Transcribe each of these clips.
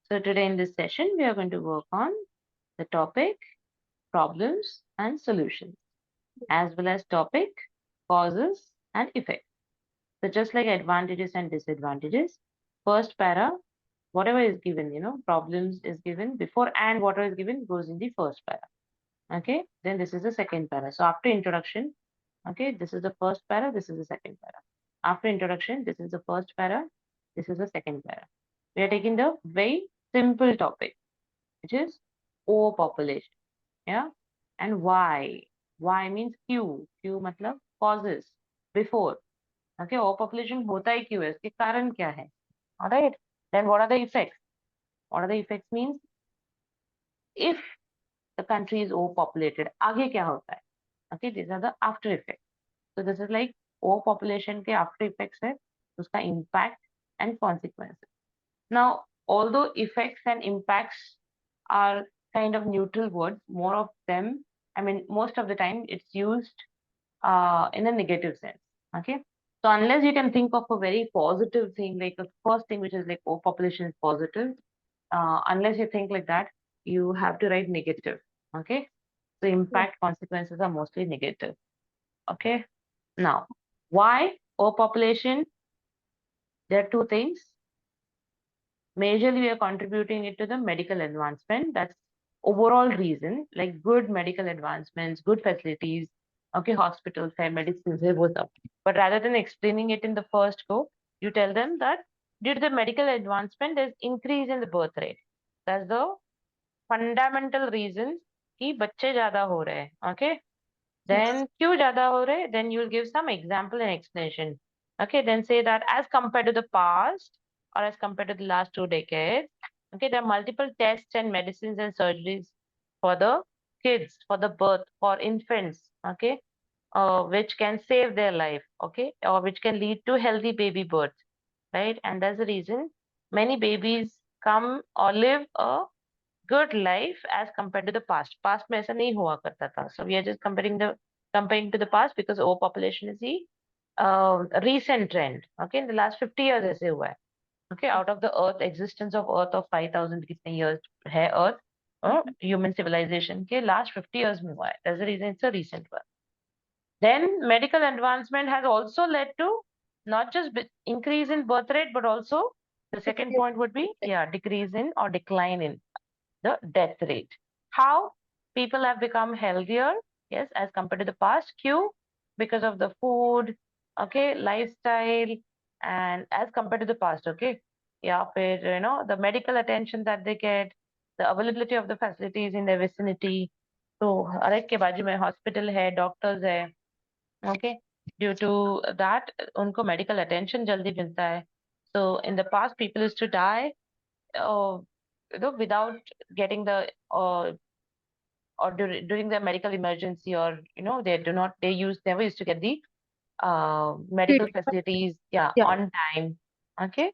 So today in this session, we are going to work on the topic problems and solutions, as well as topic causes and effects. So just like advantages and disadvantages, first para, whatever is given, problems is given before and whatever is given goes in the first para. Okay, then this is the second para. So after introduction, okay, this is the first para, this is the second para. After introduction, this is the first para, this is the second para. We are taking the very simple topic, which is overpopulation. Yeah. And why? Why means Q. Q matlab causes before. Okay. Overpopulation hota hi क्यों है? इसके कारण क्या है? All right. Then what are the effects? What are the effects means if the country is overpopulated, आगे क्या होता है? Okay. These are the after effects. So this is like overpopulation के after effects है, उसका impact and consequences. Now, although effects and impacts are kind of neutral words, more of them, I mean, most of the time it's used in a negative sense. Okay. So unless you can think of a very positive thing, like the first thing which is like, oh, population is positive, unless you think like that, you have to write negative. Okay. So impact consequences are mostly negative. Okay. Now, why overpopulation? There are two things. Majorly, we are contributing it to the medical advancement. That's overall reason, like good medical advancements, good facilities, okay, hospitals, hai, medicines, hai, wo sab. But rather than explaining it in the first go, you tell them that due to the medical advancement, there's increase in the birth rate. That's the fundamental reason कि बच्चे ज़्यादा हो रहे हैं, okay? Then क्यों ज़्यादा हो रहे हैं? Then you'll give some example and explanation. Okay, then say that as compared to the past or as compared to the last 2 decades, okay, there are multiple tests and medicines and surgeries for the kids, for the birth, for infants, okay, which can save their life, okay, or which can lead to healthy baby birth, right? And that's the reason many babies come or live a good life as compared to the past. Past में ऐसा नहीं हुआ करता था. So we are just comparing to the past because overpopulation is the recent trend. Okay, in the last 50 years ऐसे हुआ है. Okay, out of the Earth existence of Earth of 5,000 कितने years है Earth human civilization के last 50 years में हुआ है. That's the reason it's a recent one. Then medical advancement has also led to not just increase in birth rate, but also the second point would be decrease in or decline in the death rate. How people have become healthier, yes, as compared to the past. Q, because of the food, okay, lifestyle, and as compared to the past, okay. Yeah, the medical attention that they get, the availability of the facilities in their vicinity. So, अरे के बाजू में hospital है, doctors है, okay. Due to that, उनको medical attention जल्दी मिलता है. So, in the past, people used to die uh, without getting the or during the medical emergency, or they do not they use never used to get the medical facilities on time. Okay.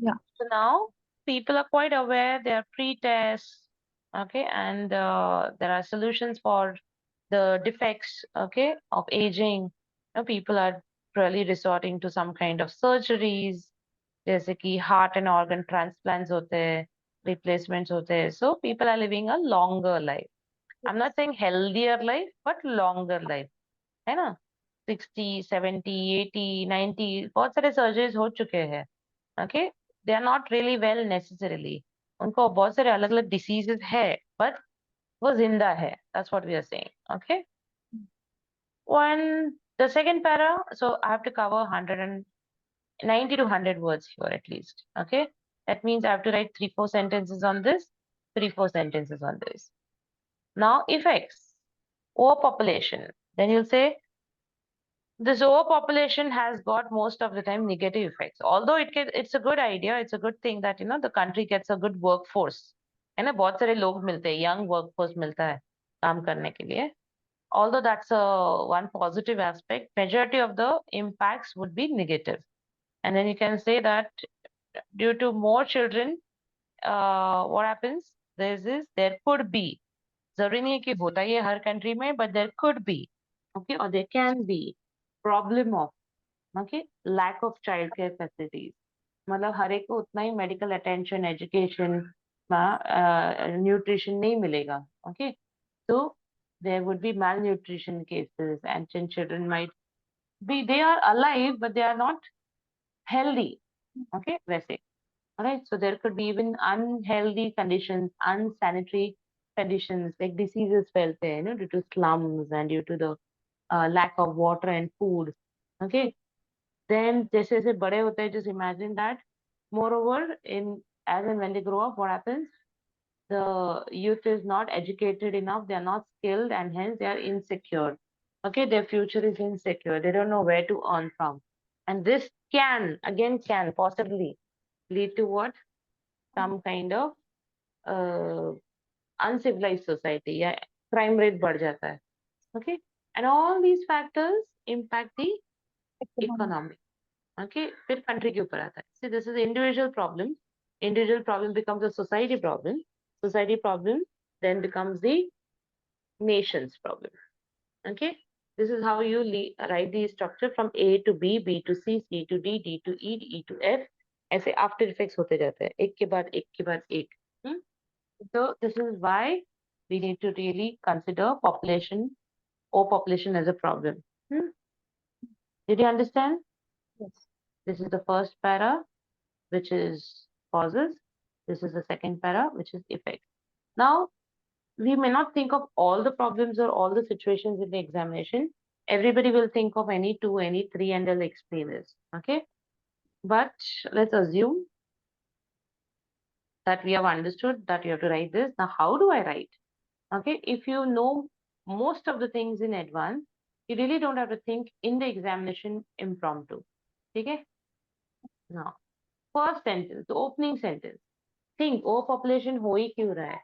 So now people are quite aware. There are pre-tests. Okay, and there are solutions for the defects. Okay, of aging. People are really resorting to some kind of surgeries, जैसे कि heart and organ transplants होते हैं, replacements होते हैं. So people are living a longer life. I'm not saying healthier life, but longer life. है ना? 60, 70, 80, 90 बहुत सारे surgeries हो चुके हैं. Okay? They are not really well necessarily. उनको बहुत सारे अलग अलग diseases है, but वो जिंदा है. That's what we are saying. Okay? The second para, so I have to cover 190 to 100 words here at least. Okay? That means I have to write 3-4 sentences on this, 3-4 sentences on this. Now, effects. Overpopulation. Then you'll say, this overpopulation has got most of the time negative effects. Although it's a good idea, it's a good thing that, the country gets a good workforce. है ना, बहुत सारे लोग मिलते हैं, young workforce मिलता है काम करने के लिए. Although that's one positive aspect, majority of the impacts would be negative. And then you can say that due to more children, what happens? There could be. जरूरी नहीं है कि होता ही है हर country में, but there could be, okay, or there can be problem of, okay, lack of childcare facilities. मतलब हर एक को उतना ही मेडिकल अटेंशन, एजुकेशन, न्यूट्रिशन नहीं मिलेगा. Okay, so there would be malnutrition cases, and children might be, they are alive but they are not healthy. Okay, वैसे. Alright, so there could be even unhealthy conditions, unsanitary conditions, like diseases फैलते हैं, due to slums and due to the lack of water and food. Okay, then जैसे जैसे बड़े होते हैं, just imagine that. Moreover, in as and when they grow up, what happens? The youth is not educated enough, they are not skilled, and hence they are insecure. Okay, their future is insecure. They don't know where to earn from. And this can possibly lead to what? Some kind of uh, uncivilized society. Yeah, crime rate बढ़ जाता है. Okay, and all these factors impact the economy. Okay, फिर country के ऊपर आता है. See, this is individual problem. Individual problem becomes a society problem. Society problem then becomes the nation's problem. Okay, this is how you write the structure from A to B, B to C, C to D, D to E, E to F. ऐसे after effects होते जाते हैं, एक के बाद एक के बाद एक. Hmm? So this is why we need to really consider population as a problem. Hmm? Did you understand? Yes. This is the first para, which is causes. This is the second para, which is effect. Now, we may not think of all the problems or all the situations in the examination. Everybody will think of any two, any three, and they'll explain this. Okay. But let's assume that we have understood that you have to write this. Now, how do I write? Okay. If you know most of the things in advance, you really don't have to think in the examination impromptu. Okay. Now, first sentence, the opening sentence. Think, overpopulation हो ही क्यों रहा है?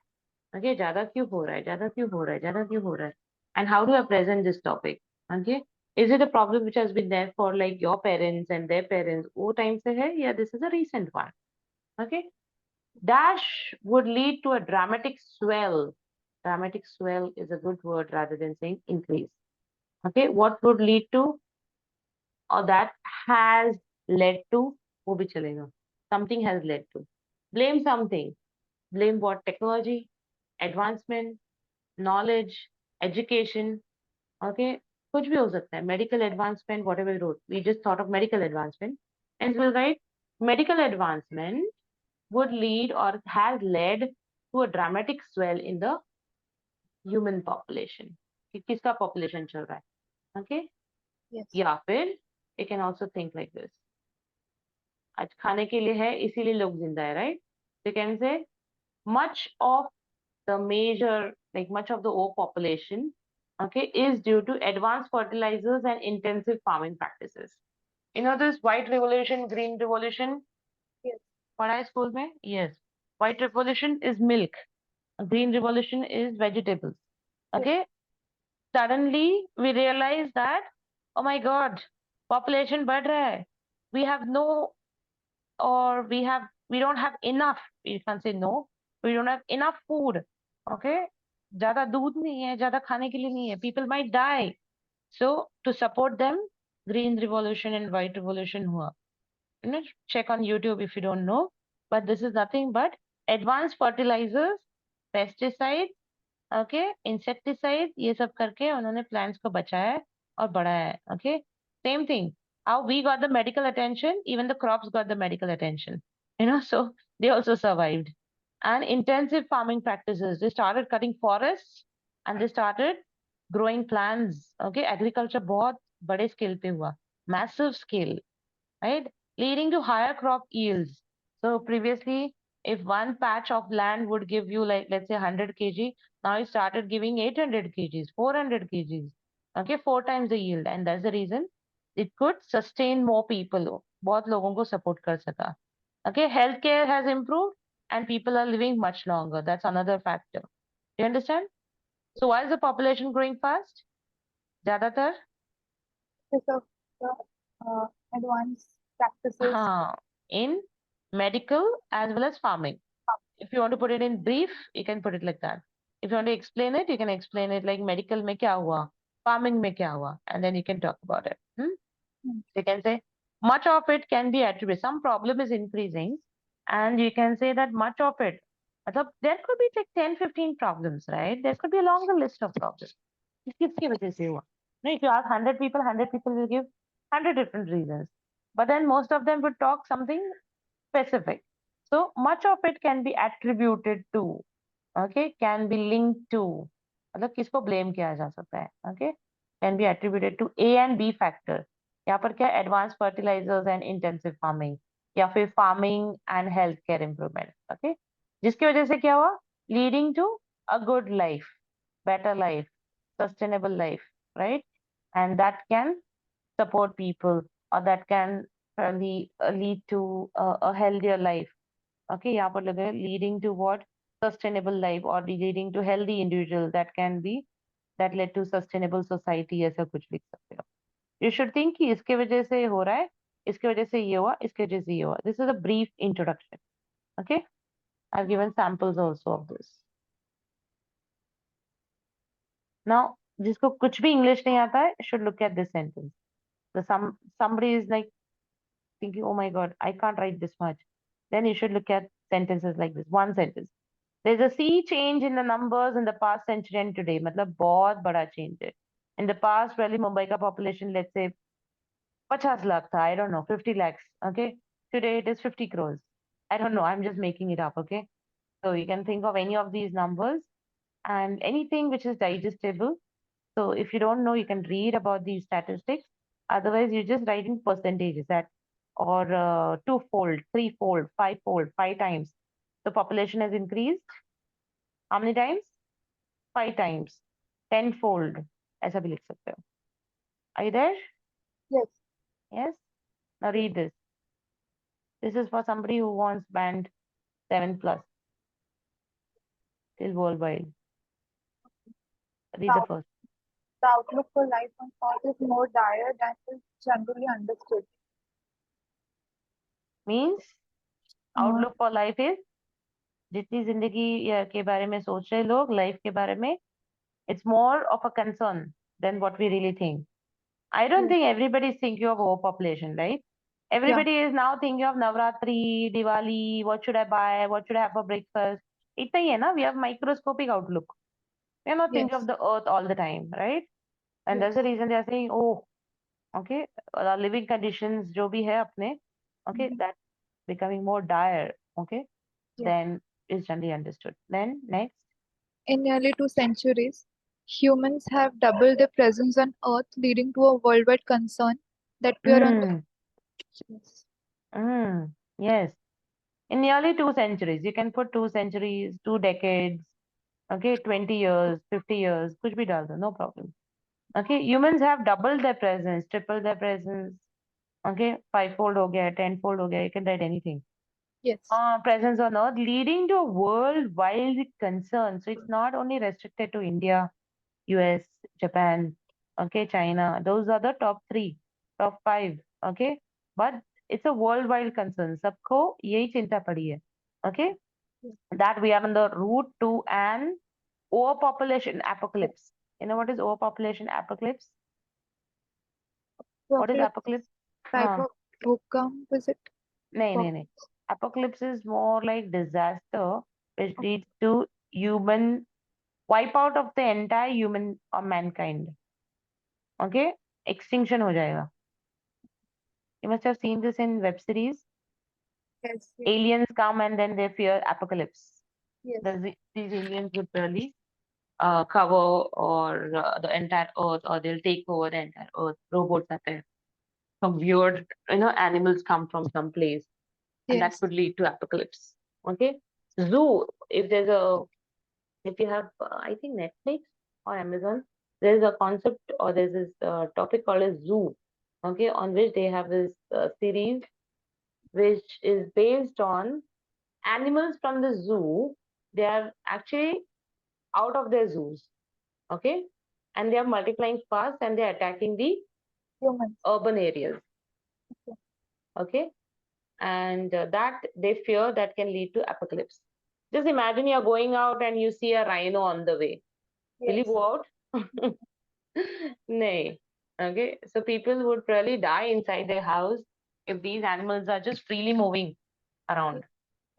Okay, ज़्यादा क्यों हो रहा है? ज़्यादा क्यों हो रहा है? ज़्यादा क्यों हो रहा है? And how do I present this topic? Okay, is it a problem which has been there for like your parents and their parents? वो time से है या this is a recent one? Okay, dash would lead to a dramatic swell. Dramatic swell is a good word rather than saying increase. Okay, what would lead to, or that has led to, वो भी चलेगा. Something has led to. Blame something. Blame what? Technology, advancement, knowledge, education. Okay, कुछ भी हो सकता है. Medical advancement, whatever we wrote. We just thought of medical advancement. And we'll write medical advancement would lead or has led to a dramatic swell in the human population. कि किसका population चल रहा है. Okay? Yes. या फिर you can also think like this. आज खाने के लिए है, इसीलिए लोग जिंदा है, right? So you can say much of the major, like much of the overpopulation, okay, is due to advanced fertilizers and intensive farming practices. You know this white revolution, green revolution? Yes. पढ़ा है school में? Yes. White revolution is milk. Green revolution is vegetables. Yes. Okay. Suddenly we realize that, oh my God, population बढ़ रहा है. We have no, or we don't have enough. You can't say no. We don't have enough food. Okay. ज़्यादा दूध नहीं है, ज़्यादा खाने के लिए नहीं है. People might die. So to support them, green revolution and white revolution हुआ. You know, check on YouTube if you don't know. But this is nothing but advanced fertilizers, pesticides, okay, insecticides, ये सब करके उन्होंने plants को बचाया है और बढ़ाया है. Okay, same thing. How we got the medical attention, even the crops got the medical attention. You know, so they also survived. And intensive farming practices. They started cutting forests and they started growing plants. Okay, agriculture बहुत बड़े scale पे हुआ, massive scale, right? Leading to higher crop yields. So previously, if one patch of land would give you like, let's say 100 kg, now it started giving 800 kgs, 400 kgs. Okay, 4 times the yield. And that's the reason it could sustain more people. बहुत लोगों को support कर सका. Okay, healthcare has improved and people are living much longer. That's another factor. Do you understand? So why is the population growing fast? ज़्यादातर? Because of the advanced practices. In medical as well as farming. If you want to put it in brief, you can put it like that. If you want to explain it, you can explain it like medical में क्या हुआ, farming में क्या हुआ, and then you can talk about it. Hmm. You can say Much of it can be attributed. Some problem is increasing, and you can say that much of it. There could be like 10, 15 problems, right? There could be a longer list of problems. किसकी वजह से हुआ? No, if you ask 100 people will give 100 different reasons. But then most of them would talk something specific. So much of it can be attributed to, okay, can be linked to. मतलब किसको blame किया जा सकता है, okay? Can be attributed to A and B factor. यहाँ पर क्या advanced fertilizers and intensive farming या फिर farming and healthcare improvement, okay? जिसकी वजह से क्या हुआ? Leading to a good life, better life, sustainable life, right? And that can support people, or that can lead to a healthier life. Okay, यहाँ पर लगा है leading to what? Sustainable life, or leading to healthy individual, that can be that led to sustainable society, ऐसा कुछ लिख सकते हो. You should think कि इसके वजह से हो रहा है, इसके वजह से ये हुआ, इसके वजह से ये हुआ. This is a brief introduction. Okay, I've given samples also of this. Now, जिसको कुछ भी English नहीं आता है, should look at this sentence. So somebody is like thinking, oh my God, I can't write this much. Then you should look at sentences like this. One sentence. There's a sea change in the numbers in the past century and today. मतलब बहुत बड़ा change है. In the past, really Mumbai का population, let's say 50 lakh था. I don't know, 50 lakhs. Okay. Today it is 50 crores. I don't know. I'm just making it up. Okay. So you can think of any of these numbers and anything which is digestible. So if you don't know, you can read about these statistics. Otherwise, you just write in percentages that, or twofold, threefold, fivefold, 5 times. The population has increased. How many times? 5 times. Tenfold. ऐसा भी लिख सकते हो. Are you there? Yes. Yes. Now read this. This is for somebody who wants band 7 plus till worldwide. The, Read the out- first. the outlook for life on Earth is more dire than is generally understood. Means Uh, outlook for life is जितनी जिंदगी के बारे में सोच रहे लोग life के बारे में it's more of a concern than what we really think. I don't yes. think everybody is thinking of overpopulation, right? Yeah. Everybody is now thinking of Navratri, Diwali, what should I buy, what should I have for breakfast. इतना ही है ना, we have microscopic outlook. We are not thinking of Yes. the earth all the time, right? And that's the Yes. reason they are saying, oh, okay, living conditions जो भी है अपने, okay, Mhm. that becoming more dire, okay, Yeah. then is generally understood. Then next. In nearly 2 centuries, humans have doubled their presence on Earth, leading to a worldwide concern that we are on the. Mm, Yes. yes. In nearly 2 centuries, you can put 2 centuries, 2 decades, okay, 20 years, 50 years, कुछ भी डाल दो, no problem. Okay, humans have doubled their presence, tripled their presence, okay, fivefold हो गया, tenfold हो गया, you can write anything. Yes. Presence on Earth, leading to a worldwide concern. So it's not only restricted to India, US, Japan, okay, China. Those are the top three, top five, okay. But it's a worldwide concern. सबको यही चिंता पड़ी है, okay. Yes. That we are on the route to an overpopulation apocalypse. You know what is overpopulation apocalypse? What is Apocalypse apocalypse? type हाँ, of bhukam, is it? नहीं. Apocalypse is more like disaster which leads to human wipe out of the entire human or mankind. Okay, extinction हो जाएगा. You must have seen this in web series. Yes. Yes. Aliens come and then they fear apocalypse. Yes. These aliens would really cover or the entire earth, or they'll take over the entire earth. Robots are there. Some weird, animals come from some place, and that Yes. could lead to apocalypse. Okay. Zoo. If you have, I think Netflix or Amazon, there's a concept or there's this topic called a zoo. Okay, on which they have this series which is based on animals from the zoo. They are actually out of their zoos, okay, and they are multiplying fast and they're attacking the Humans. urban areas, Okay. okay, and that they fear that can lead to apocalypse. Just imagine you're going out and you see a rhino on the way. Will you Yes. go out? Nay. Okay, so people would probably die inside their house, if these animals are just freely moving around.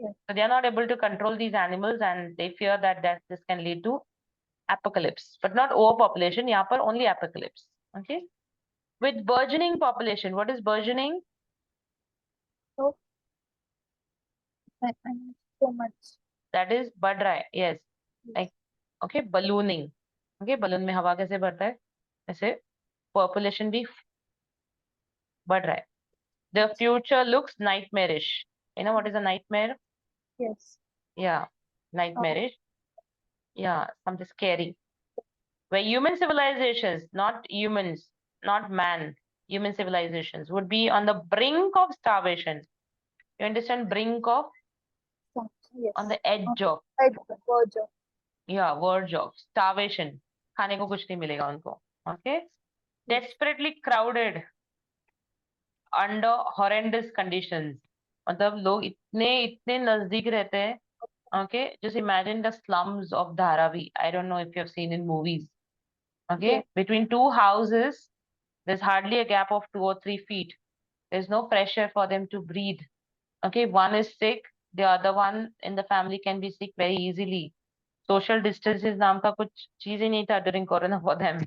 Yes. So they are not able to control these animals, and they fear that this can lead to apocalypse, but not overpopulation. यहाँ पर only apocalypse. Okay. With burgeoning population, what is burgeoning? So, and so much. That is बढ़ रहा है. Yes. Yes. Like okay, ballooning. Okay, balloon में हवा कैसे बढ़ता है? ऐसे population भी बढ़ रहा है. The Yes. future looks nightmarish. You know what is a nightmare? Yes. Yeah, Uh, nightmarish. Yeah, something scary. Where human civilizations, not humans, not man, human civilizations would be on the brink of starvation. You understand? Brink of, on yes. the edge of, Edge, verge of. yeah, verge of starvation. खाने को कुछ नहीं मिलेगा उनको. Okay? Yes. Desperately crowded under horrendous conditions. मतलब लोग इतने इतने नजदीक रहते हैं. Okay, just imagine the slums of Dharavi. I don't know if you have seen in movies. Yes. Okay, between two houses, there's hardly a gap of 2 or 3 feet. There's no pressure for them to breathe. Okay, one is sick, the other one in the family can be sick very easily. Social distances नाम का कुछ चीज ही नहीं था during Corona for them.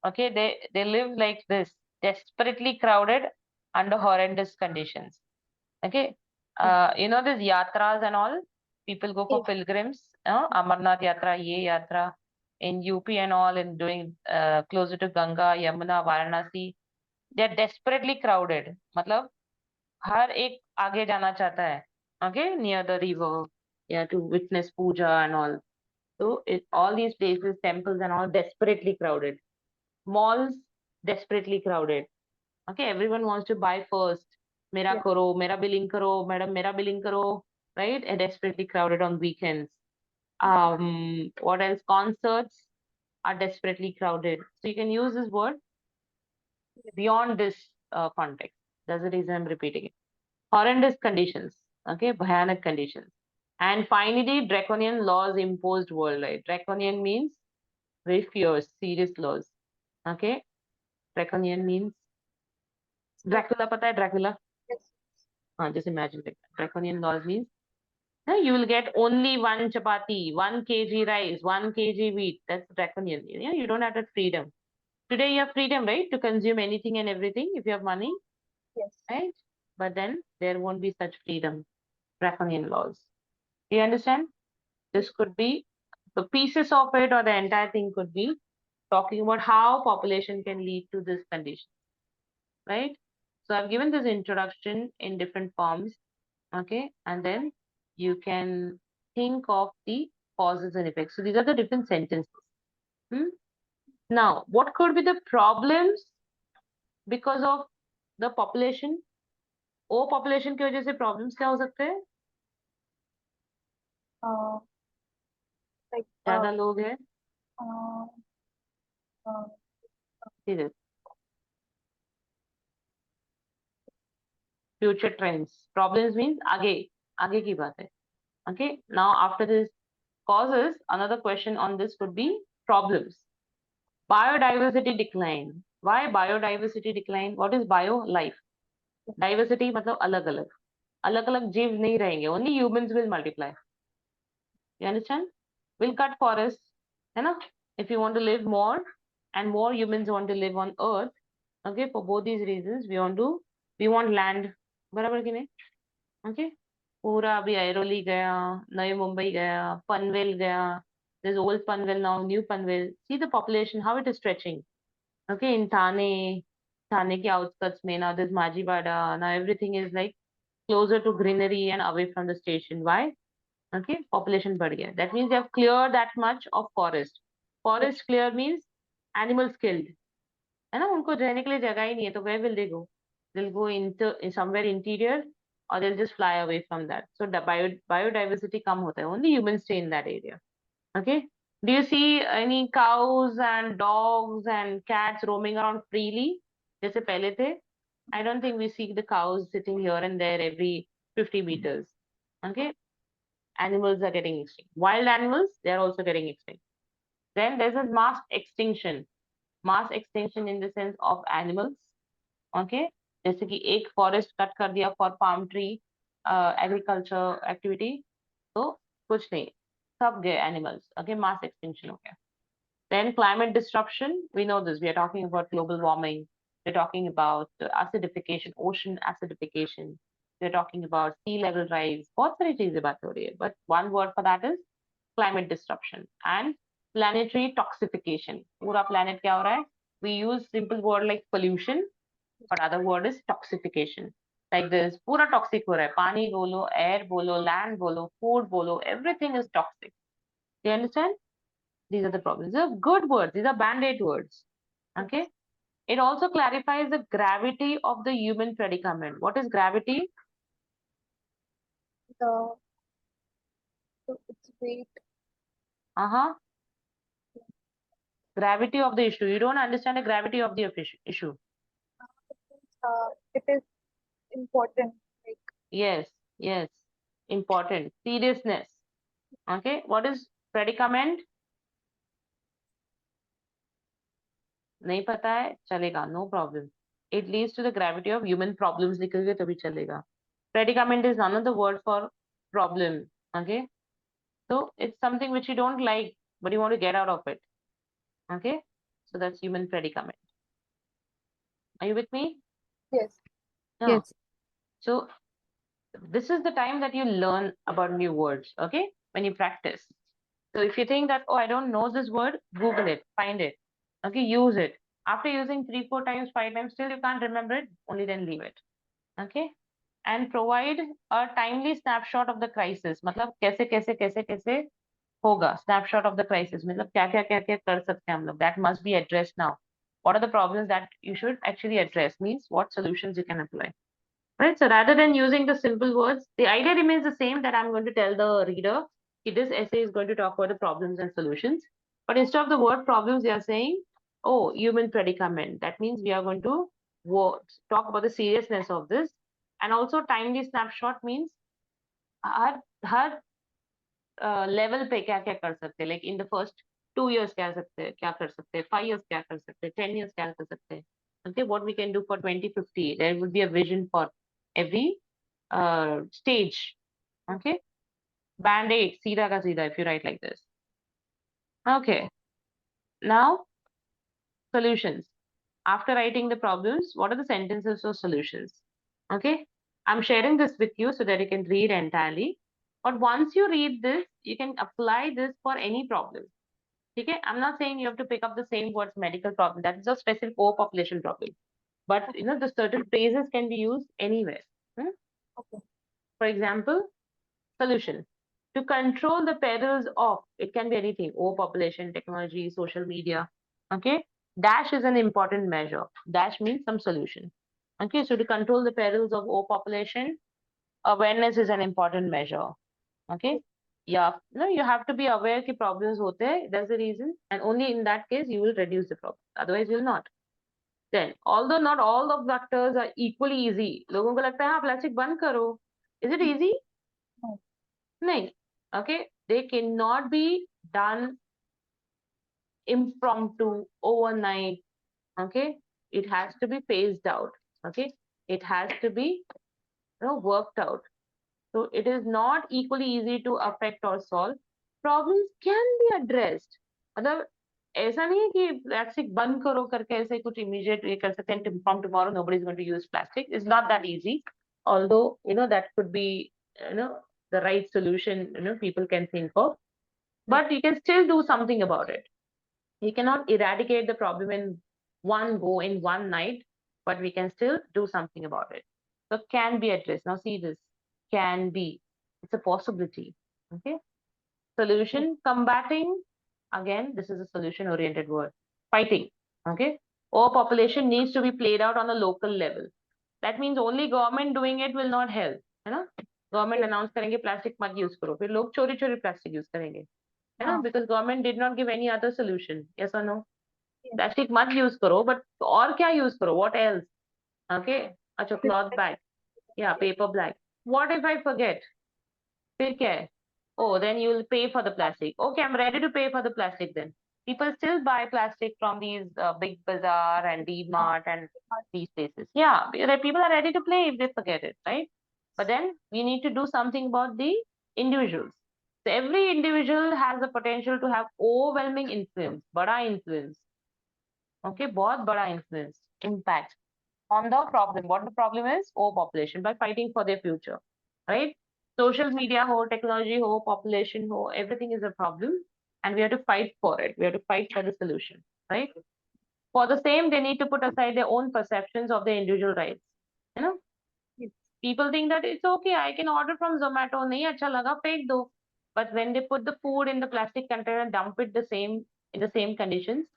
Okay, they live like this, desperately crowded under horrendous conditions. Okay, Yes. you know these yatras and all. People go for Yes. pilgrims. Amarnath yatra, ye yatra in UP and all, and doing closer to Ganga, Yamuna, Varanasi. They are desperately crowded. मतलब हर एक आगे जाना चाहता है. Okay, near the river, yeah, to witness puja and all. So all these places, temples and all, desperately crowded. Malls, desperately crowded. Okay, everyone wants to buy first. मेरा Yeah. करो, मेरा billing करो, madam मेरा billing करो, right? And desperately crowded on weekends. What else? Concerts are desperately crowded. So you can use this word beyond this context. That's the reason I'm repeating it. Horrendous conditions. Okay, bhayanak conditions. And finally, draconian laws imposed worldwide. Draconian means very fierce, serious laws. Okay, draconian means Yes. Dracula. पता है Dracula? Yes. Just imagine like that. Draconian laws means you will get only one chapati, 1 kg rice, 1 kg wheat. That's draconian. Yeah, you don't have that freedom. Today you have freedom, right, to consume anything and everything if you have money, Yes. right? But then there won't be such freedom. Draconian laws. Do you understand? This could be the pieces of it, or the entire thing could be talking about how population can lead to this condition, right? So I've given this introduction in different forms. Okay, and then you can think of the causes and effects. So these are the different sentences. Hmm? Now, what could be the problems because of the population? Population की वजह से problems क्या हो सकते हैं? Uh, like ज्यादा लोग हैं. uh, uh, See this. Future trends. Problems means आगे की बात है. Okay, now after this causes, another question on this would be problems. Biodiversity decline. Why biodiversity decline? What is bio? Life. Diversity मतलब अलग अलग जीव नहीं रहेंगे. Only humans will multiply. You understand? We'll cut forests, है ना? If you want to live more and more humans want to live on earth, okay, for both these reasons we want land. बराबर कि नहीं? Okay, पूरा अभी ऐरोली गया, नई मुंबई गया, पनवेल गया. There's old Panvel now, new Panvel. See the population, how it is stretching. Okay, in Thane के outskirts में now there's Majibada. Now everything is like closer to greenery and away from the station. Why? Okay, population बढ़ गया. That means they have cleared that much of forest. yes. Forest clear means animals killed. है ना? उनको रहने के लिए जगह ही नहीं है, तो where will they go? They'll go into in somewhere interior, or they'll just fly away from that. So the biodiversity कम होता है. Only humans stay in that area. Okay. Do you see any cows and dogs and cats roaming around freely? जैसे पहले थे? I don't think we see the cows sitting here and there every 50 meters. Okay. Animals are getting extinct. Wild animals, they are also getting extinct. Then there's a mass extinction. Mass extinction in the sense of animals. Okay. जैसे कि एक forest cut कर दिया for palm tree agriculture activity, तो कुछ नहीं, सब गए एनिमल्स, ओके, मास एक्सटिंक्शन हो गया। Then climate disruption, we know this. We are talking about global warming. We're talking about acidification, ocean acidification. We're talking about sea level rise. बहुत सारी चीजें बात हो रही है. But one word for that is climate disruption and planetary toxification. पूरा planet क्या हो रहा है? We use simple word like pollution, but other word is toxification. Like this, पूरा toxic हो रहा है. पानी बोलो, air बोलो, land बोलो, food बोलो, everything is toxic. Do you understand? These are the problems. These are good words. These are band-aid words. Okay. Yes. It also clarifies the gravity of the human predicament. What is gravity? The so it's weight. Uh-huh. Gravity of the issue. You don't understand the gravity of the issue. It is important. Like Yes. Yes. Important. Seriousness. Okay. What is predicament? नहीं पता है चलेगा, no problem. It leads to the gravity of human problems लिखोगे तभी चलेगा. Predicament is another word for problem. Okay. So it's something which you don't like, but you want to get out of it. Okay. So that's human predicament. Are you with me? yes, No. yes, So this is the time that you learn about new words. Okay. When you practice. So if you think that, oh, I don't know this word, Google it, find it. Okay. Use it. After using 3, 4 times, 5 times, still you can't remember it, only then leave it. Okay. And provide a timely snapshot of the crisis. मतलब कैसे होगा, snapshot of the crisis, मतलब क्या कर सकते हैं हम लोग, that must be addressed now. What are the problems that you should actually address, means what solutions you can apply, right? So rather than using the simple words, the idea remains the same, that I'm going to tell the reader this essay is going to talk about the problems and solutions, but instead of the word problems we are saying, oh, human predicament. That means we are going to talk about the seriousness of this. And also timely snapshot means her level पे क्या क्या कर सकते हैं, like in the first 2 years क्या कर सकते हैं, 5 years क्या कर सकते हैं, 10 years क्या कर सकते हैं. Okay, what we can do for 2050, there would be a vision for every stage. Okay, band-aid सीधा का सीधा if you write like this. Okay, now solutions. After writing the problems, what are the sentences or solutions? Okay, I'm sharing this with you so that you can read entirely, but once you read this you can apply this for any problem. Okay, I'm not saying you have to pick up the same words, medical problem. That is a specific overpopulation problem. But the certain phrases can be used anywhere. Hmm? okay, For example, solution. To control the perils of, it can be anything, overpopulation, technology, social media. Okay. Dash is an important measure. Dash means some solution. Okay. So to control the perils of overpopulation, awareness is an important measure. Okay. Yeah, no, you have to be aware कि problems होते हैं. That's the reason, and only in that case you will reduce the problem. Otherwise, you will not. Then, although not all of factors are equally easy, लोगों को लगता है हाँ plastic बंद करो. Is it easy? no, नहीं. Okay, they cannot be done impromptu overnight. Okay, it has to be phased out. Okay, it has to be worked out. So it is not equally easy to affect or solve. Problems can be addressed. मतलब ऐसा नहीं है कि plastic बंद करो करके ऐसे कुछ immediate ये कर सकते हैं from tomorrow nobody is going to use plastic. It's not that easy. Although that could be the right solution people can think of, yes, but you can still do something about it. You cannot eradicate the problem in one go in one night, but we can still do something about it. So can be addressed. Now see this, can be. It's a possibility. Okay. yes, Solution, combating. Again, this is a solution oriented word. Fighting. Okay. Overpopulation needs to be played out on a local level. That means only government doing it will not help. है ना? Government yes, announce करेंगे plastic मत use करो, फिर लोग चोरी चोरी plastic use करेंगे, है ना? हाँ, Because government did not give any other solution. Yes or no? yes, plastic मत यूज करो, बट और क्या यूज करो, व्हाट एल्स? ओके. अच्छा, क्लॉथ बैग या paper bag. What if I forget? फिर क्या है? Oh, then you will pay for the plastic. Okay, I'm ready to pay for the plastic then. People still buy plastic from these big bazaar and Yeah. D-Mart and these places. Yeah, people are ready to play if they forget it, right? But then we need to do something about the individuals. So every individual has the potential to have overwhelming influence, bada influence. Okay, बहुत बड़ा influence, impact on the problem. What the problem is? Overpopulation by fighting for their future, right? Social media ho, technology ho, population ho, everything is a problem, and we have to fight for it. We have to fight for the solution, right? For the same, they need to put aside their own perceptions of their individual rights. You know, Yes. people think that it's okay. I can order from Zomato. नहीं अच्छा लगा फेंक दो. But when they put the food in the plastic container and dump it the same in the same conditions,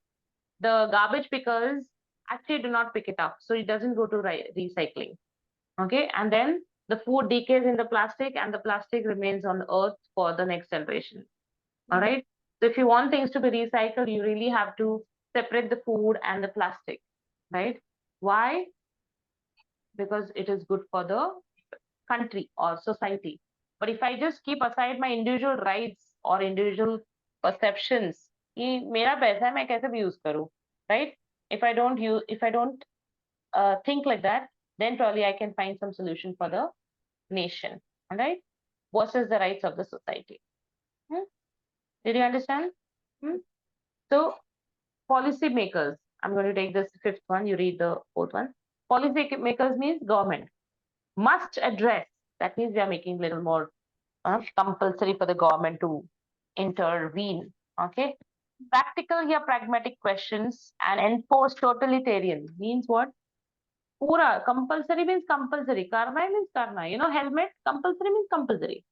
the garbage pickers actually do not pick it up, so it doesn't go to recycling. Okay, and then the food decays in the plastic, and the plastic remains on earth for the next generation. All Yeah. right, so if you want things to be recycled, you really have to separate the food and the plastic, right? Why? Because it is good for the country or society. But if I just keep aside my individual rights or individual perceptions, कि मेरा पैसा है मैं कैसे भी use करूँ, right? If I don't think like that, then probably I can find some solution for the nation. All right, versus the rights of the society. Hmm? Did you understand? Hmm? So policy makers. I'm going to take this fifth one. You read the fourth one. Policy makers means government must address. That means we are making a little more compulsory for the government to intervene. Okay. Practical या pragmatic questions and enforce totalitarian means what? Pura compulsory means compulsory. Karna means karna. You know, helmet compulsory means compulsory.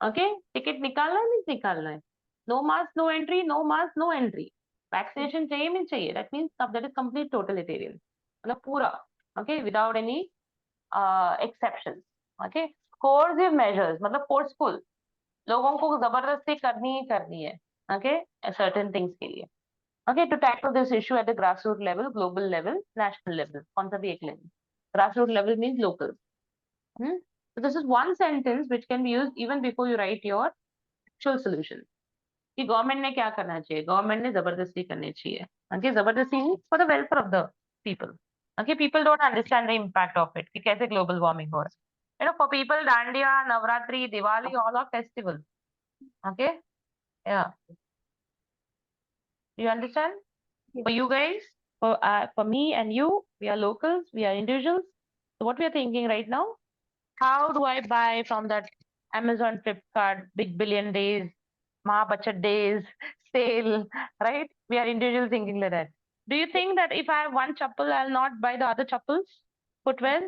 Okay, ticket निकालना है means निकालना है. No mask, no entry. No mask, no entry. Vaccination चाहिए means चाहिए. That means that is complete totalitarian. मतलब पूरा. Okay, without any exceptions. Okay, coercive measures मतलब forceful. लोगों को जबरदस्ती करनी ही करनी है. Okay, certain things के लिए. Okay, to tackle this issue at the grassroots level, global level, national level. कौन सा भी एक level. Grassroots level means local. Hmm? So this is one sentence which can be used even before you write your actual solution. कि government ने क्या करना चाहिए, government ने जबरदस्ती करनी चाहिए. Okay, जबरदस्ती for the welfare of the people. Okay, people don't understand the impact of it कि कैसे global warming हो रहा है. You know, for people, Dandiya, Navratri, Diwali, all are festivals. Okay, yeah, you understand? Yes. For you guys, for me and you, we are locals, we are individuals. So what we are thinking right now, how do I buy from that Amazon, Flipkart, Big Billion Days, Ma Bachat Days, sale, right? We are individuals thinking like that. Do you think that if I have one chappal, I'll not buy the other chappals, footwear?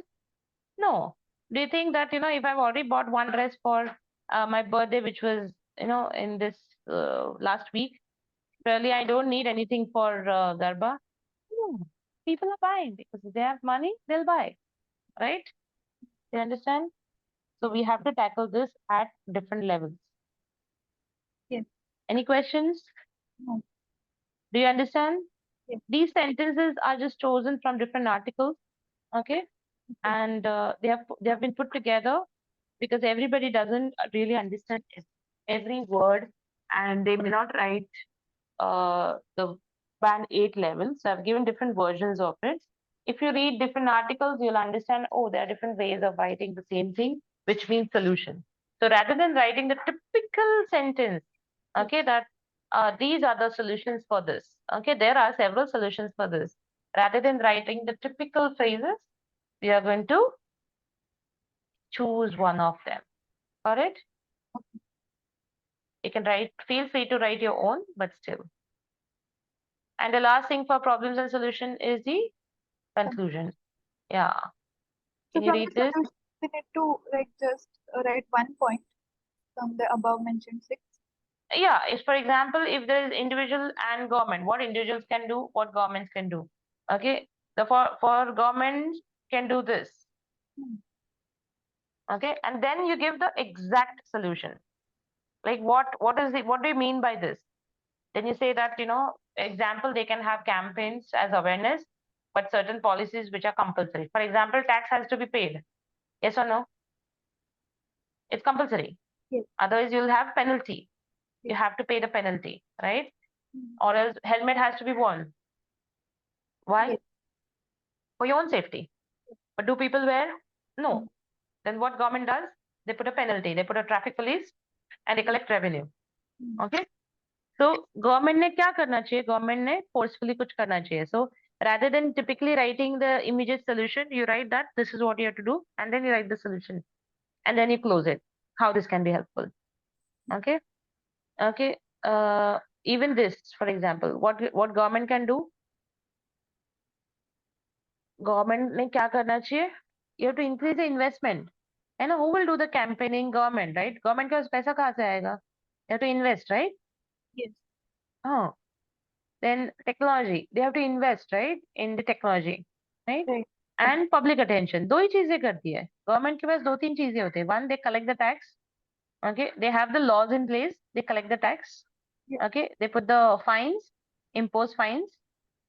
No. Do you think that, if I've already bought one dress for my birthday, which was, in this last week, really I don't need anything for Garba? No. People are buying because if they have money, they'll buy, right? You understand? So we have to tackle this at different levels. Yes. Any questions? No. Do you understand? Yes. These sentences are just chosen from different articles, okay? And they have been put together because everybody doesn't really understand every word, and they may not write the band 8 level. So I've given different versions of it. If you read different articles, you'll understand, oh, there are different ways of writing the same thing, which means solution. So rather than writing the typical sentence, okay, that these are the solutions for this. Okay, there are several solutions for this. Rather than writing the typical phrases, we are going to choose one of them. Got it? You can write, feel free to write your own, but still. And the last thing for problems and solution is the conclusion. Yeah. So Can you from read the this? solution, we need to like just write one point from the above mentioned six. Yeah. If, for example, if there is individual and government, what individuals can do, what governments can do. Okay. The for government can do this. Hmm. Okay. And then you give the exact solution. Like what is it? What do you mean by this? Then you say that, example, they can have campaigns as awareness, but certain policies which are compulsory. For example, tax has to be paid. Yes or no? It's compulsory. Yes. Otherwise, you'll have penalty. You Yes. have to pay the penalty, right? or else helmet has to be worn. Why? Yes. For your own safety. But do people wear? Mm, No. Then what government does? They put a penalty. They put a traffic police and they yes. collect revenue. Mm, Okay. So government ने क्या करना चाहिए? Government ने forcefully कुछ करना चाहिए. So rather than typically writing the immediate solution, you write that this is what you have to do, and then you write the solution, and then you close it. How this can be helpful. Okay. Okay. Even this, for example, what government can do? Government ने क्या करना चाहिए? You have to increase the investment. है ना? Who will do the campaigning? Government, right? Government के पास पैसा कहाँ से आएगा? You have to invest, right? yes. हाँ. Then technology, they have to invest, right, in the technology, right? Right. And public attention. दो ही चीजें करती है. Government के पास दो तीन चीजें होती है. One, they collect the tax. Okay, they have the laws in place. They collect the tax. Yes. Okay, they put the fines, impose fines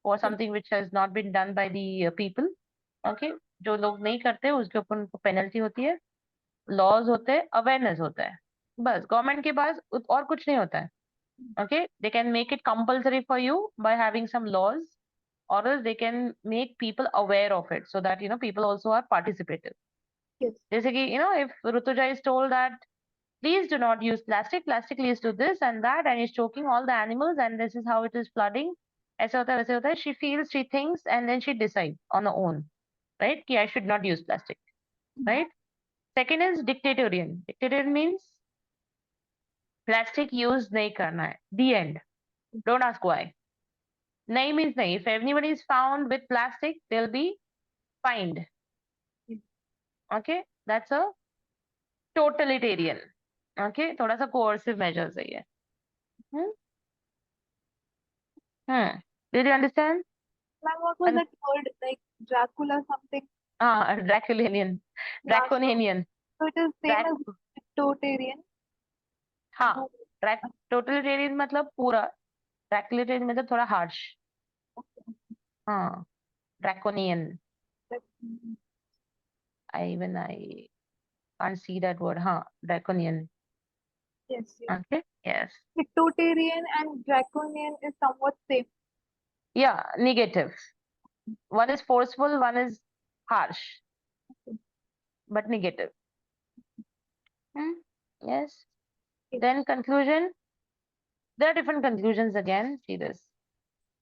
for Yes. something which has not been done by the people. Okay, जो लोग नहीं करते उसके ऊपर उनको penalty होती है. Laws होते हैं, अवेयरनेस होता है. बस गवर्नमेंट के पास और कुछ नहीं होता है. Okay, they can make it compulsory for you by having some laws, or else they can make people aware of it so that people also are participative. Yes. जैसे कि if Rutuja is told that please do not use plastic leads to this and that and is choking all the animals and this is how it is flooding, ऐसा होता है वैसे होता है, she feels, she thinks, and then she decides on her own, right, कि I should not use plastic, Mm, right? Second is dictatorial. Dictatorial means plastic use नहीं करना है, the end. Don't ask why. Nahi means nahi. If anybody is found with plastic, they'll be fined. yes. Okay, that's a totalitarian. Okay, थोड़ा सा coercive measures है ये. Hmm? Hmm. Did you understand? Ma'am, what was And that word? Like Dracula something? Draconian, Yeah. So, draconian, so it is same drac. as totalitarian. हाँ, No. totalitarian मतलब पूरा. Draconian मतलब थोड़ा harsh. हाँ, draconian. That- mm, I can't see that word. हाँ, draconian. yes. Yes. Okay. Yes. Totalitarian and draconian is somewhat same. Yeah, negative. One is forceful, one is harsh, but negative. Hmm? Yes. Yes. Then conclusion. There are different conclusions again. See this.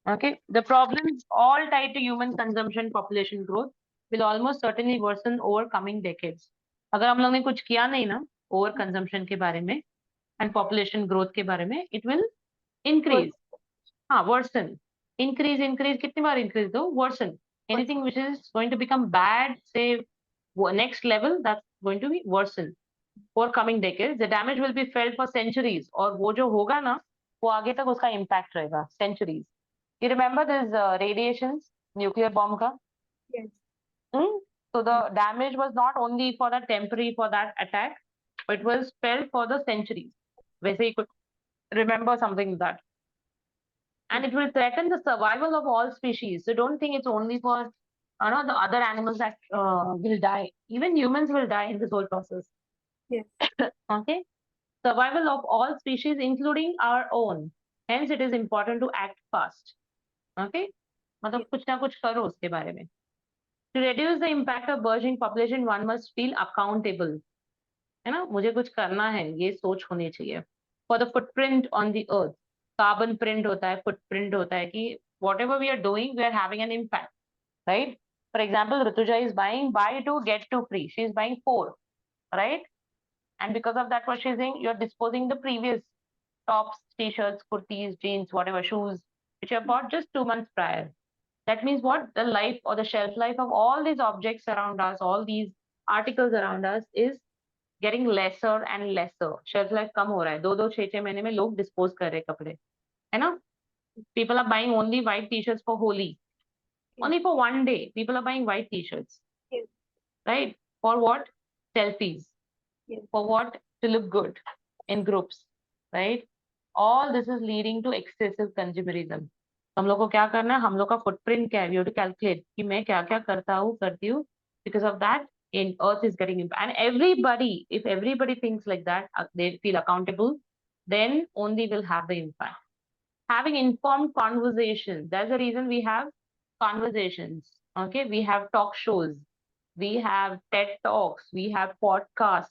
Okay. The problems all tied to human consumption, population growth will almost certainly worsen over coming decades. अगर हम लोग ने कुछ किया नहीं ना over consumption के बारे में एंड पॉपुलेशन ग्रोथ के बारे में इट विल Worse. इंक्रीज. हाँ, वर्सन. इंक्रीज कितनी बार इंक्रीज दो? Version. Worse. Anything which is going to become bad, say next level, that's going to be worsen for coming decades. The damage will be felt for centuries. और वो जो होगा ना वो आगे तक उसका impact रहेगा centuries. You remember this radiations, nuclear bomb का? Yes. Hmm? So the damage was not only for that temporary for that attack, but it was felt for the centuries. वैसे ही कुछ remember something like that. And Yes. it will threaten the survival of all species. So don't think it's only for the other animals that will die. Even humans will die in this whole process. Yes. Okay. Survival of all species, including our own. Hence, it is important to act fast. Okay? मतलब Yes. कुछ ना कुछ करो उसके बारे में. To reduce the impact of burgeoning population, one must feel accountable. है ना? मुझे कुछ करना है, ये सोच होनी चाहिए. For the footprint on the earth. Carbon print होता है, footprint होता है कि whatever we are doing, we are having an impact. Right? For example, Rituja is buying buy two, get two free. She is buying four. Right? And because of that, what she's saying, you're disposing the previous tops, t-shirts, kurtis, jeans, whatever, shoes, which you have bought just 2 months prior. That means what? The life or the shelf life of all these objects around us, all these articles around us is getting lesser and lesser. Shelf life कम हो रहा है. 2-2, 6-6 महीने में लोग dispose कर रहे हैं कपड़े. है ना? People are buying only white t-shirts for Holi. Yes. Only for one day, people are buying white t-shirts. Yes. Right? For what? Selfies. Yes. For what? To look good in groups, right? All this is leading to excessive consumerism. हम लोग को क्या करना है? हम लोग का footprint क्या है? We have to calculate कि मैं क्या क्या करता हूँ करती हूँ. Because of that, in Earth is getting impact. And everybody, if everybody thinks like that, they feel accountable, then only will have the impact. Having informed conversations. That's the reason we have conversations. Okay, we have talk shows, we have TED talks, we have podcasts,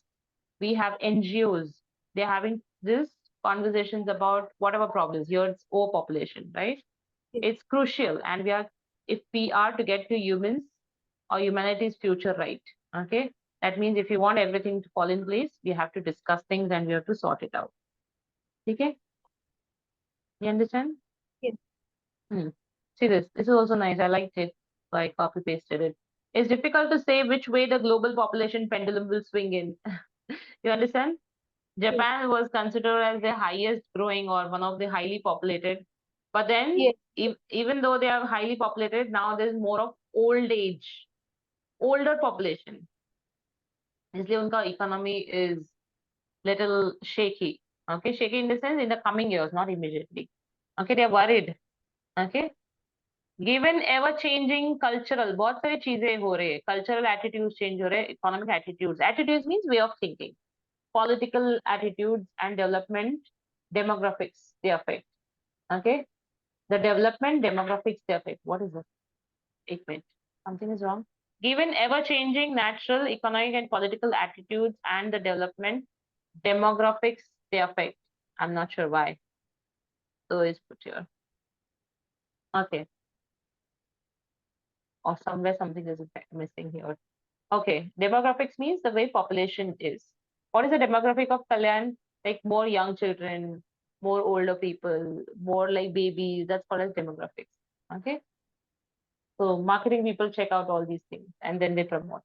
we have NGOs. They're having this conversations about whatever problems. Here it's overpopulation, right? Yes. It's crucial, and we are, if we are to get to humans or humanity's future right. Okay, that means if you want everything to fall in place, we have to discuss things and we have to sort it out. Okay, you understand? Yes. Hmm. See this. This is also nice. I liked it. So I copy pasted it. It's difficult to say which way the global population pendulum will swing in. You understand? Yes. Japan was considered as the highest growing or one of the highly populated. But then, Yes. even though they are highly populated, now there's more of old age, older population. इसलिए उनका economy is little shaky. Okay, shaky in the sense in the coming years, not immediately. Okay, they are worried. Okay, given ever changing cultural, बहुत सारी चीजें हो रही है, cultural attitudes change हो रहे हैं, economic attitudes means way of thinking, political attitudes and development, demographics they affect. Okay, the development demographics they affect. What is it? एक minute, something is wrong. Given ever changing natural, economic and political attitudes and the development demographics they affect. I'm not sure why, so it's put here. Okay, or somewhere something is missing here. Okay, demographics means the way population is. What is the demographic of Kalyan? Like more young children, more older people, more like babies. That's called as demographics. Okay, so marketing people check out all these things and then they promote.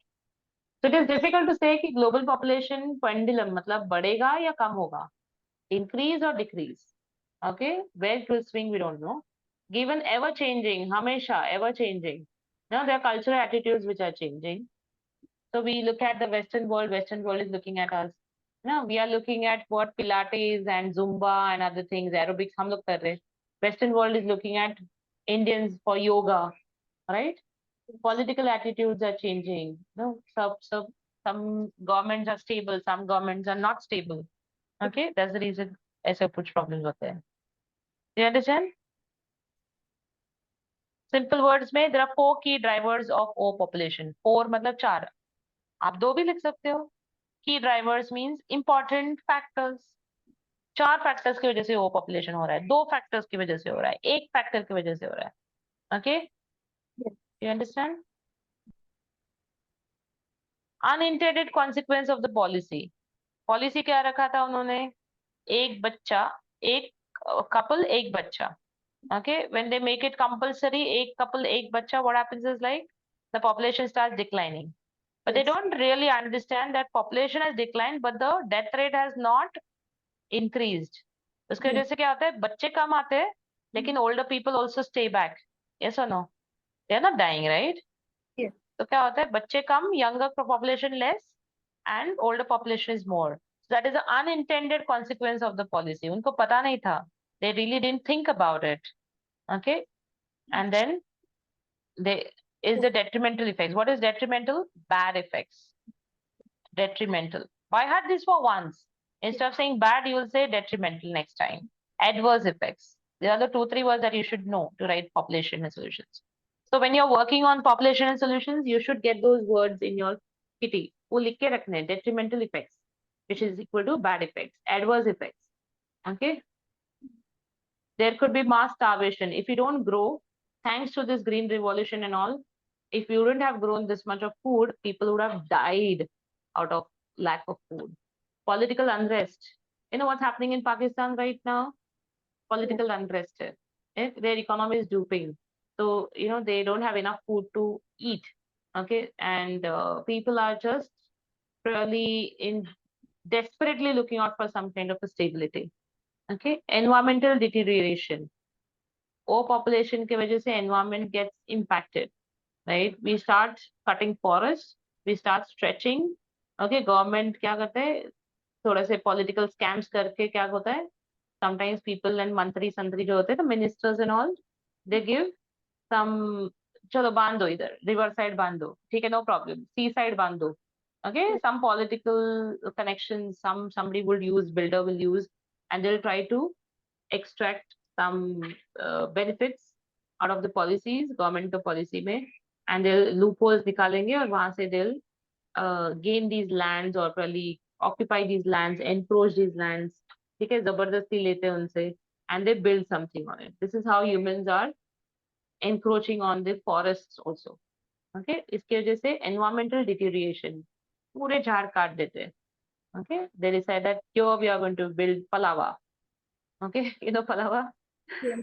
So it is difficult to say कि global population pendulum मतलब बढ़ेगा या कम होगा, increase or decrease. Okay, where it will swing we don't know. Given ever changing, हमेशा ever changing. Now there are cultural attitudes which are changing. So we look at the Western world. Western world is looking at us. No, we are looking at what Pilates and Zumba and other things, aerobics हम लोग कर रहे हैं. Western world is looking at Indians for yoga, right? Political attitudes are changing. No, some governments are stable, some governments are not stable. Okay, that's the reason ऐसे कुछ problems होते हैं. Do you understand? Simple words में there are four key drivers of overpopulation. Four मतलब चार. आप दो भी लिख सकते हो. Key drivers means important factors. चार फैक्टर्स की वजह से ओवर पॉपुलेशन हो रहा है, दो फैक्टर्स की वजह से हो रहा है, एक फैक्टर की वजह से हो रहा है. Okay, Yes. You understand? Unintended consequence of the policy. Policy क्या रखा था उन्होंने? एक बच्चा, एक कपल, एक बच्चा. Okay, when they make it compulsory, एक कपल एक बच्चा, what happens is like the population starts declining. But they Yes. don't really understand that population has declined, but the death rate has not increased. उसकी वजह Yes. से क्या होता है, बच्चे कम आते हैं लेकिन older people also stay back. Yes or no? They are not dying, right? Yes. तो क्या होता है, बच्चे कम, younger population less and older population is more. So that is the unintended consequence of the policy. उनको पता नहीं था. They really didn't think about it. Okay, and then they is Yes. the detrimental effects. What is detrimental? Bad effects. Detrimental. I had this for once. Yes. Instead of saying bad, you will say detrimental next time. Adverse effects. There are the two, three words that you should know to write population and solutions. So when you're working on population and solutions, you should get those words in your kitty. वो लिख के रखने हैं, detrimental effects, which is equal to bad effects, adverse effects. Okay. There could be mass starvation. If you don't grow, thanks to this green revolution and all, if you wouldn't have grown this much of food, people would have died out of lack of food. Political unrest. You know what's happening in Pakistan right now? Yes. Political unrest. Their economy is drooping. So, they don't have enough food to eat. Okay. And people are just really desperately looking out for some kind of a stability. Okay. Environmental deterioration. Overpopulation की वजह से environment gets impacted, right? We start cutting forests, we start stretching. Okay, government क्या करते हैं, थोड़ा से political scams करके क्या होता है, sometimes people and मंत्री संतरी जो होते हैं, the ministers and all, they give some, चलो बांध दो इधर, river side बांध दो, ठीक है, no problem, sea side बांध दो. Okay, Yes. some political connections, somebody will use, builder will use, and they'll try to extract some benefits out of the policies, government to policy में, and they'll loopholes निकालेंगे और वहां से they'll gain these lands or probably occupy these lands, encroach these lands. ठीक है, जबरदस्ती लेते हैं उनसे, and they build something on it. This is how humans are encroaching on the forests also. Okay, इसकी वजह से environmental deterioration, पूरे झाड़ काट देते हैं. Okay, they decide that here we are going to build palava. Okay, you know palava? Yes.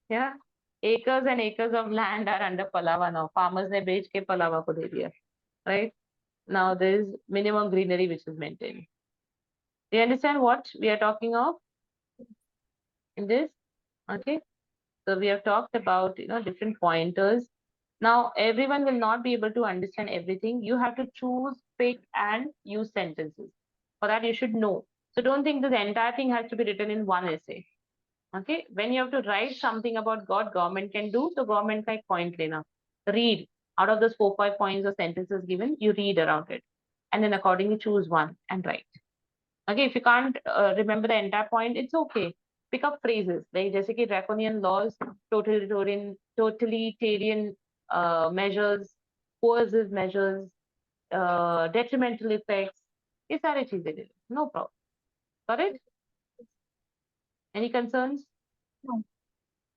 Yeah, acres and acres of land are under palava now. Farmers ने बेच के palava को दे दिया. Right, now there is minimum greenery which is maintained. Do you understand what we are talking of in this? Okay, so we have talked about different pointers. Now everyone will not be able to understand everything. You have to choose, pick, and use sentences. For that you should know. So don't think that the entire thing has to be written in one essay. Okay, when you have to write something about what government can do, so government like point lena. Read out of those 4 5 points or sentences given, you read around it, and then accordingly choose one and write. Okay, if you can't remember the entire point, it's okay. Pick up phrases like जैसे कि draconian laws, totalitarian measures, coercive measures, detrimental effects. ये सारी चीजें ले लो. No problem. Got it? Any concerns? No.